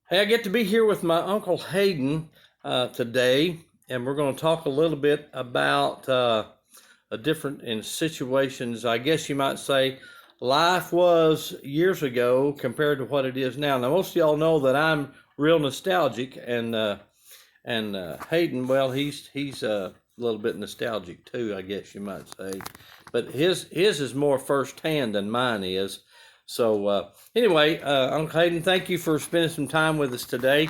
Hey, I get to be here with my Uncle Hayden today, and we're going to talk a little bit about a different in situations. I guess you might say life was years ago compared to what it is now. Now, most of y'all know that I'm real nostalgic, and Hayden, well, he's a little bit nostalgic too, I guess you might say, but his is more firsthand than mine is. So anyway, Uncle Hayden, thank you for spending some time with us today.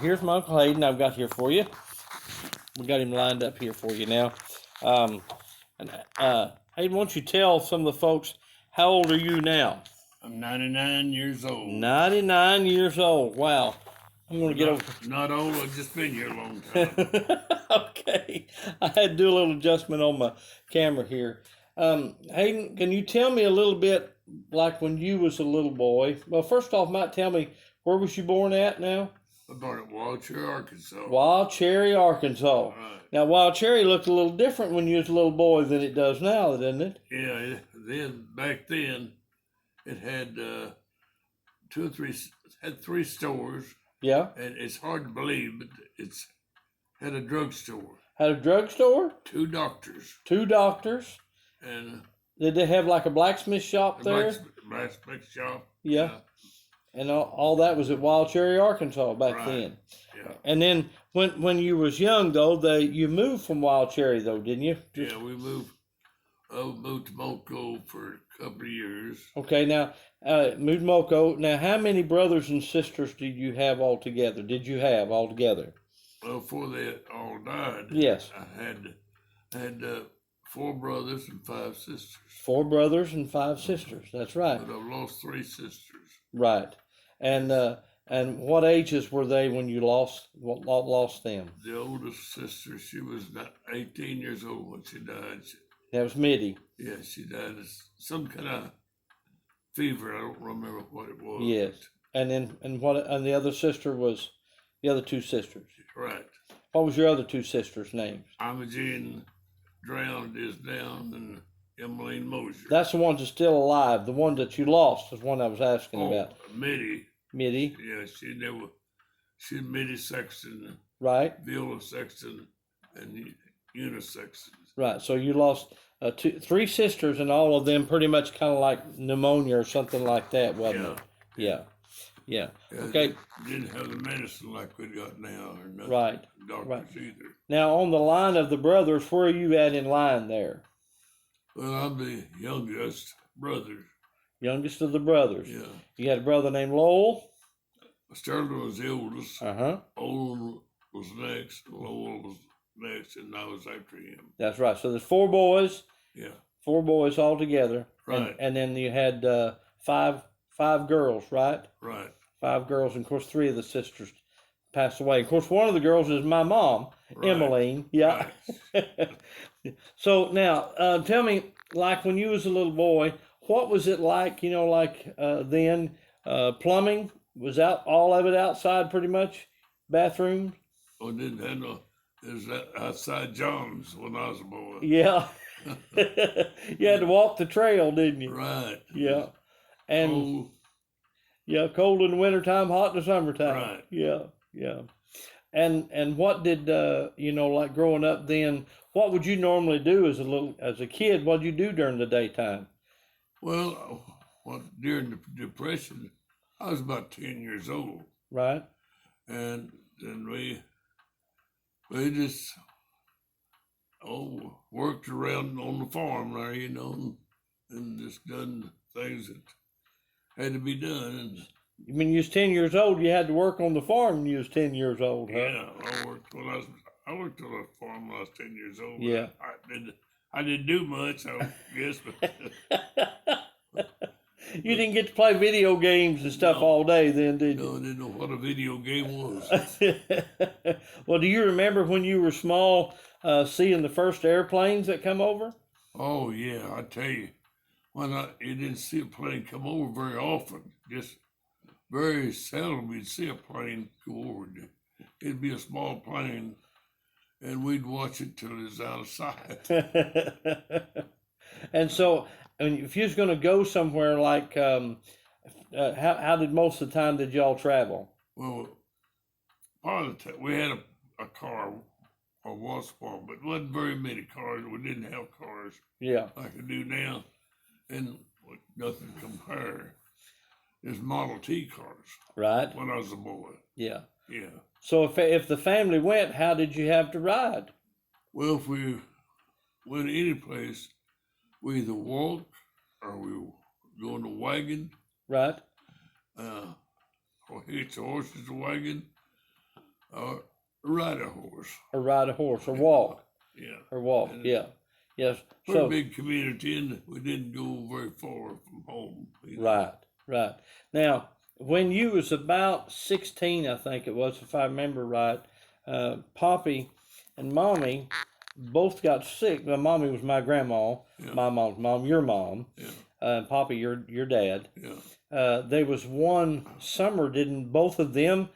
Here's my Uncle Hayden I've got here for you. We got him lined up here for you now. Um, and Hayden, why don't you tell some of the folks how old are you now? I'm 99 years old. 99 years old. Wow. I'm going to get over. Not old, I've just been here a long time. Okay. I had to do a little adjustment on my camera here. Hayden, can you tell me a little bit like when you was a little boy? Well, first off, might tell me where was you born at now? I'm born at Wild Cherry, Arkansas. Wild Cherry, Arkansas. Right. Now, Wild Cherry looked a little different when you was a little boy than it does now, didn't it? Yeah, back then, it had three stores. Yeah. And it's hard to believe, but it's had a drugstore. Had a drugstore? Two doctors. Two doctors. And did they have like a blacksmith shop there? Blacksmith shop. Yeah. And all that was at Wild Cherry, Arkansas back Right. then. Yeah. And then when you was young though, you moved from Wild Cherry though, didn't you? Yeah, we moved. I moved to Moco for a couple of years. Okay, now moved to Moco. Now, how many brothers and sisters did you have altogether? Did you have altogether? Well, before they all died, yes, I had 4 brothers and 5 sisters. 4 brothers and 5 sisters. That's right. But I've lost 3 sisters. Right, and what ages were they when you lost them? The oldest sister, she was 18 years old when she died. That was Mitty. Yeah, she died of some kind of fever. I don't remember what it was. Yes, and the other sister was the other 2 sisters. Right. What was your other 2 sisters' names? Imogene drowned is down, and Emmeline Mosier. That's the ones that's still alive. The one that you lost is one I was asking about. Mitty. Mitty. Yeah, she's Mitty Sexton. Right. Viola Sexton and Eunice Sexton. Right. So you lost 3 sisters, and all of them pretty much kind of like pneumonia or something like that, wasn't it? Yeah. Yeah. Okay. Didn't have the medicine like we got now, or nothing. Right. Doctors either. Now, on the line of the brothers, where are you at in line there? Well, I'm the youngest brother. Youngest of the brothers. Yeah. You had a brother named Lowell? Sterling was the oldest. Uh-huh. Olin was next. Lowell was next, and I was after him. That's right. So there's 4 boys. Yeah. 4 boys all together. Right. And then you had 5 girls, right? Right. 5 girls, and of course 3 of the sisters passed away. Of course, one of the girls is my mom, right. Emmeline. Yeah. Right. So now, tell me, like when you was a little boy, what was it like? You know, like then plumbing was out, all of it outside, pretty much. Bathrooms. Oh, didn't have no. There's that outside John's when I was a boy. Yeah. You had to walk the trail, didn't you? Right. Yeah. And cold. Yeah, cold in the wintertime, hot in the summertime. Right. Yeah, yeah. And what did like growing up then, what would you normally do as a kid? What did you do during the daytime? Well, during the Depression, I was about 10 years old. Right. And then we just worked around on the farm there, and just done things that had to be done. And you mean you was 10 years old, you had to work on the farm when you was 10 years old, huh? Yeah, I worked on the farm when I was 10 years old. Yeah. I didn't do much, I guess. But you didn't get to play video games and stuff all day then, did you? No, I didn't know what a video game was. Well, do you remember when you were small seeing the first airplanes that come over? Oh, yeah, I tell you. You didn't see a plane come over very often. Just very seldom you'd see a plane go over. It'd be a small plane, and we'd watch it till it was out of sight. And so, I mean, if you was going to go somewhere like, how did most of the time did y'all travel? Well, part of the time we had a car or was one, but wasn't very many cars. We didn't have cars Yeah. like I do now, and nothing compare. There's Model T cars Right. when I was a boy. Yeah. Yeah. So if the family went, how did you have to ride? Well, if we went any place, we either walk or we go in a wagon, Right. or hitch a horse to the wagon, or ride a horse. Or ride a horse, or walk, Yeah. or walk. And Yeah. Yes. Pretty So big community, and we didn't go very far from home. right. Right. Now, when you was about 16, I think it was, if I remember right, Poppy and Mommy both got sick. Well, Mommy was my grandma, Yeah. my mom's mom, your mom, Yeah. Poppy, your dad. Yeah. There was one summer, didn't both of them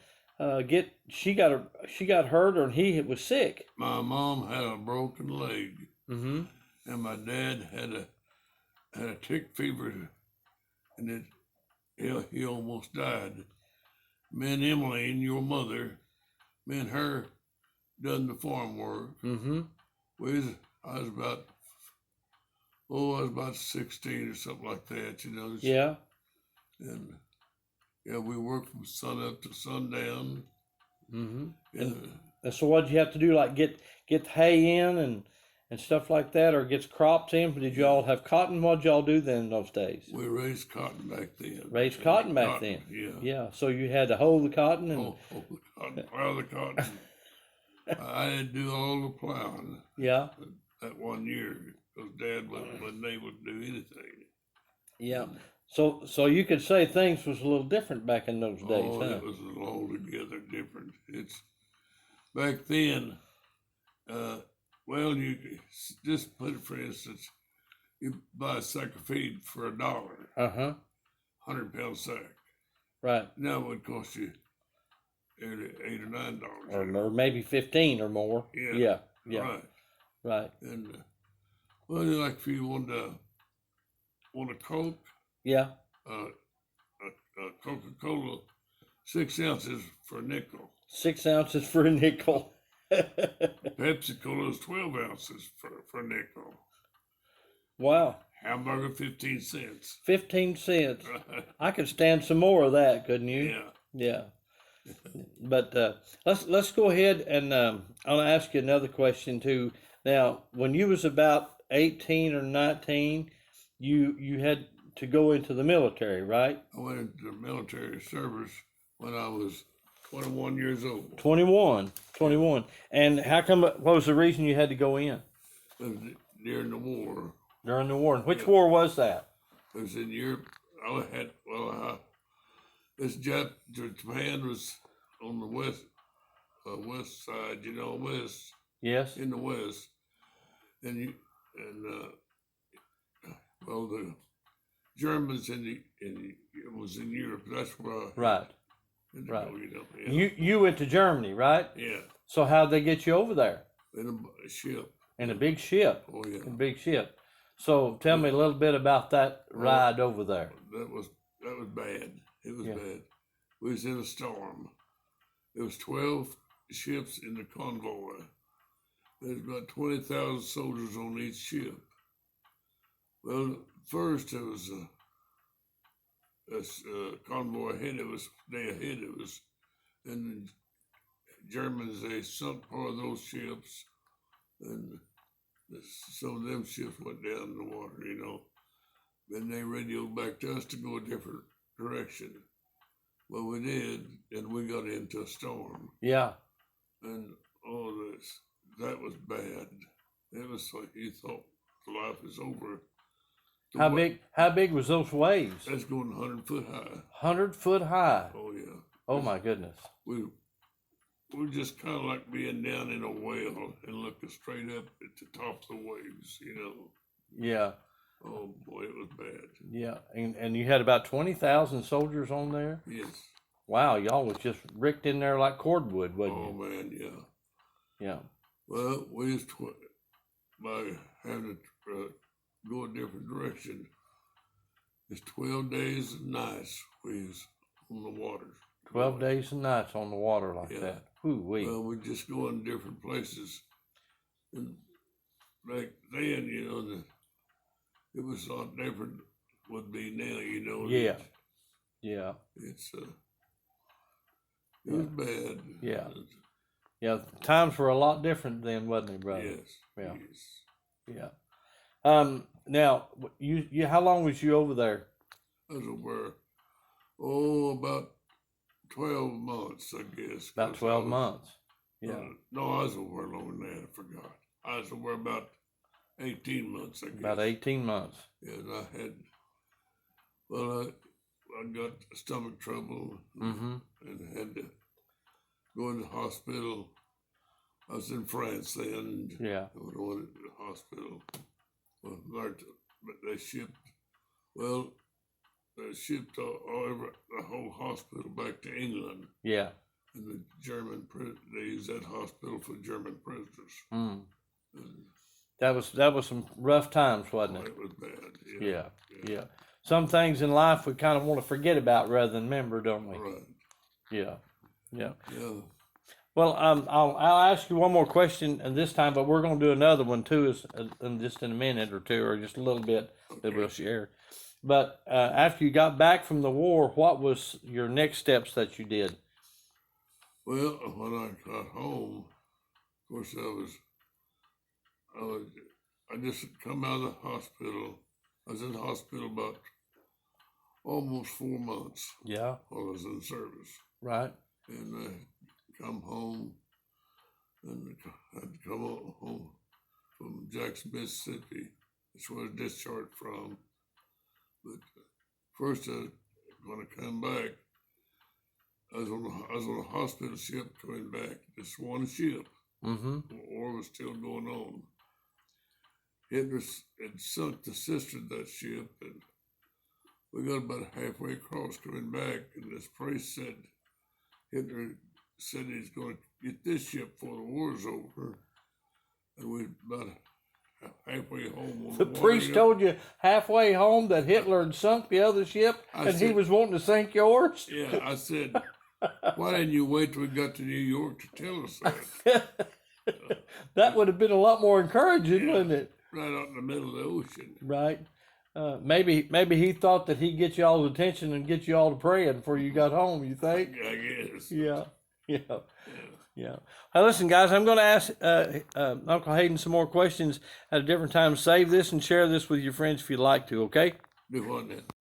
get? She got hurt, or he was sick. My mom had a broken leg, Mm-hmm. and my dad had a tick fever, and he almost died. Me and Emily and your mother, me and her done the farm work. Mm-hmm. I was about 16 or something like that, you know. Yeah. And yeah, we worked from sun up to sundown. Mm-hmm. Yeah. And so what did you have to do? Like get the hay in and stuff like that, or get crops in? Did y'all have cotton? What did y'all do then in those days? We raised cotton back then. Raised cotton back then. Yeah. Yeah. So you had to hoe the cotton and Oh, the cotton, plow the cotton. I had to do all the plowing yeah. that one year because Dad wasn't able to do anything. Yeah. So you could say things was a little different back in those days, Oh, huh? it was altogether different. It's back then. Well, you just put it for instance, you buy a sack of feed for $1, Uh-huh. 100-pound sack. Right. Now it would cost you $8 or $9. Or maybe 15 or more. Yeah. Yeah. Yeah. Right. Right. And well, like if you want a Coke, Yeah. a Coca-Cola, 6 ounces for a nickel. 6 ounces for a nickel. Pepsi Cola is 12 ounces for a nickel. Wow. Hamburger 15 cents. 15 cents. I could stand some more of that, couldn't you? Yeah. Yeah. But let's go ahead and I'll ask you another question too. Now, when you was about 18 or 19, you had to go into the military, right? I went into the military service when I was 21 years old. 21. And how come? What was the reason you had to go in? It was during the war. During the war. And which Yeah. war was that? It was in Europe. Japan was on the west side, west. Yes. In the west, the Germans it was in Europe. That's where I Right. had to Right. go, yeah. You went to Germany, right? Yeah, So how'd they get you over there? in a ship. In a big ship. Oh yeah, A big ship. So tell me a little bit about that ride over there. that was bad. It was Yeah. bad. We was in a storm. There was 12 ships in the convoy. There's about 20,000 soldiers on each ship. Well, first there was a convoy ahead of us, day ahead of us, and the Germans, they sunk part of those ships, and some of them ships went down in the water, Then they radioed back to us to go a different direction. Well, we did, and we got into a storm, Yeah. and that was bad. It was like you thought life was over. How big was those waves? That's going 100 foot high. 100 foot high. Oh yeah. Oh my goodness. We're just kind of like being down in a whale and looking straight up at the top of the waves, Yeah. Oh boy, it was bad. Yeah. And you had about 20,000 soldiers on there? Yes. Wow, y'all was just ricked in there like cordwood, wasn't Oh you? man, yeah. Yeah. Well, we was by having to go a different direction. It's 12 days and nights we was on the waters. 12 days and nights on the water like Yeah. that. Ooh-wee. Well, we just go in different places. And back then, it was a lot different would be now, Yeah. Yeah. It's it was bad. Yeah. Yeah. Times were a lot different then, wasn't they, brother? Yes. Yeah. Yes. Yeah. Now, you how long was you over there? I was over, about 12 months, I guess. About 'cause 12 I was- months. Yeah. No, I was over longer than that. I forgot. I was over about 18 months, I guess. About 18 months. Yeah, and I got stomach trouble Mm-hmm. and had to go in the hospital. I was in France then. Yeah. I went to the hospital. Well, but they shipped the whole hospital back to England. Yeah. And they used that hospital for German prisoners. Mm. And That was some rough times, wasn't it? it was bad. Yeah. Yeah. Some things in life we kind of want to forget about rather than remember, don't we? Right. Yeah. Yeah. Yeah. Well, I'll ask you one more question this time, but we're going to do another one too, in just in a minute or two, or just a little bit that we'll share. But after you got back from the war, what was your next steps that you did? Well, when I got home, of course, I just come out of the hospital. I was in the hospital about almost 4 months Yeah. while I was in service. Right. And I come home and I had to come home from Jackson, Mississippi. That's where I was discharged from. But first, when I come back, I was on a hospital ship coming back. Just one ship. Mm-hmm. The war was still going on. Hitler had sunk the sister of that ship, and we got about halfway across coming back, and this priest said, Hitler said he's going to get this ship before the war's over. And we about halfway home. On The priest told you halfway home that Hitler had sunk the other ship, I and he said- was wanting to sink yours. Yeah, I said, why didn't you wait till we got to New York to tell us that? That would have been a lot more encouraging, Yeah. wouldn't it? Right out in the middle of the ocean. Right. Maybe he thought that he'd get y'all's attention and get you all to praying before you got home. You think? I guess. Yeah. Yeah. Yeah. Yeah. Hey, listen, guys, I'm going to ask Uncle Hayden some more questions at a different time. Save this and share this with your friends if you'd like to. Okay. Do what then?